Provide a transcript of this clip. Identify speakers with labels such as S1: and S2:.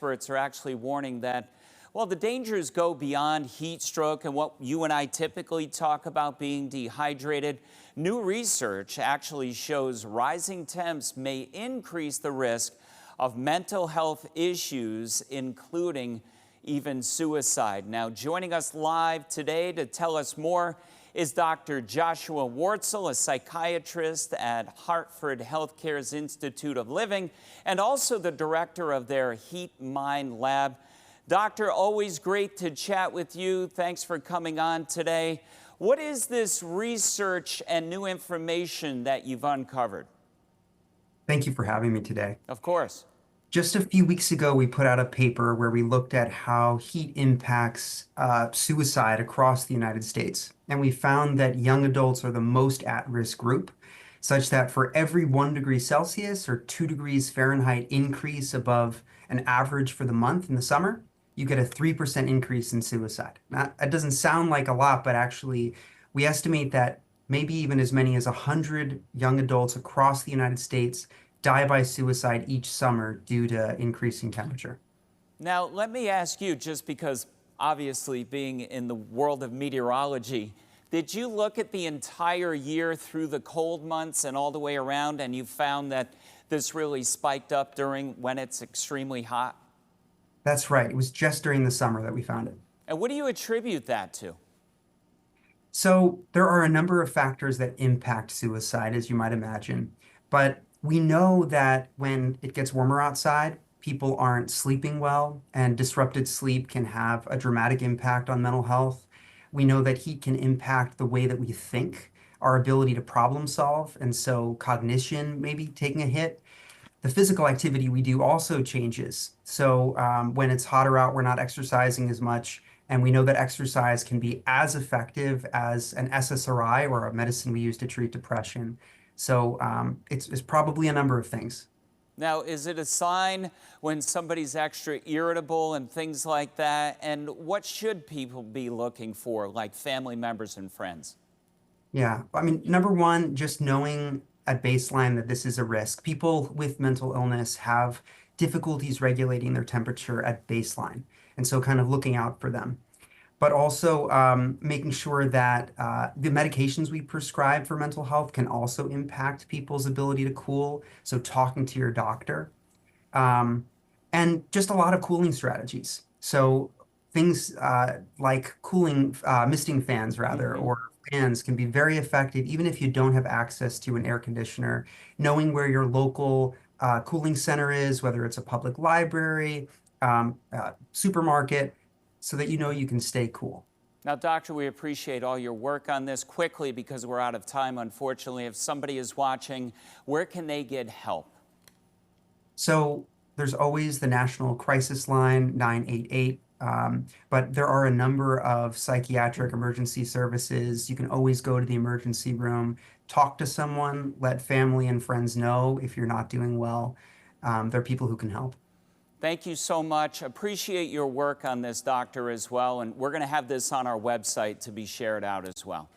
S1: experts are actually warning that, well, the dangers go beyond heat stroke and what you and I typically talk about, being dehydrated. New research actually shows rising temps may increase the risk of mental health issues, including even suicide. Now, joining us live today to tell us more is Dr. Joshua Wartzel, a psychiatrist at Hartford Healthcare's Institute of Living, and also the director of their Heat Mind Lab. Doctor, always great to chat with you. Thanks for coming on today. What is this research and new information that you've uncovered?
S2: Thank you for having me today.
S1: Of course.
S2: Just a few weeks ago, we put out a paper where we looked at how heat impacts suicide across the United States. And we found that young adults are the most at-risk group, such that for every 1 degree Celsius or 2 degrees Fahrenheit increase above an average for the month in the summer, you get a 3% increase in suicide. Now, that doesn't sound like a lot, but actually, we estimate that maybe even as many as 100 young adults across the United States die by suicide each summer due to increasing temperature.
S1: Now, let me ask you, just because obviously being in the world of meteorology, did you look at the entire year through the cold months and all the way around, and you found that this really spiked up during when it's extremely hot?
S2: That's right. It was just during the summer that we found it.
S1: And what do you attribute that to?
S2: So there are a number of factors that impact suicide, as you might imagine. But we know that when it gets warmer outside, people aren't sleeping well, and disrupted sleep can have a dramatic impact on mental health. We know that heat can impact the way that we think, our ability to problem solve, and so cognition may be taking a hit. The physical activity we do also changes. So when it's hotter out, we're not exercising as much. And we know that exercise can be as effective as an SSRI or a medicine we use to treat depression. So it's probably a number of things.
S1: Now, is it a sign when somebody's extra irritable and things like that? And what should people be looking for, like family members and friends?
S2: Yeah, I mean, number one, just knowing at baseline that this is a risk. People with mental illness have difficulties regulating their temperature at baseline. And so kind of looking out for them. But also making sure that the medications we prescribe for mental health can also impact people's ability to cool. So talking to your doctor. And just a lot of cooling strategies. So things like cooling, misting fans rather, or fans can be very effective even if you don't have access to an air conditioner. Knowing where your local cooling center is, whether it's a public library, supermarket, so that you know you can stay cool.
S1: Now, doctor, we appreciate all your work on this. Quickly, because we're out of time, unfortunately, if somebody is watching, where can they get help?
S2: So there's always the National Crisis Line, 988. But there are a number of psychiatric emergency services. You can always go to the emergency room, talk to someone, let family and friends know if you're not doing well. There are people who can help.
S1: Thank you so much. Appreciate your work on this, doctor, as well. And we're going to have this on our website to be shared out as well.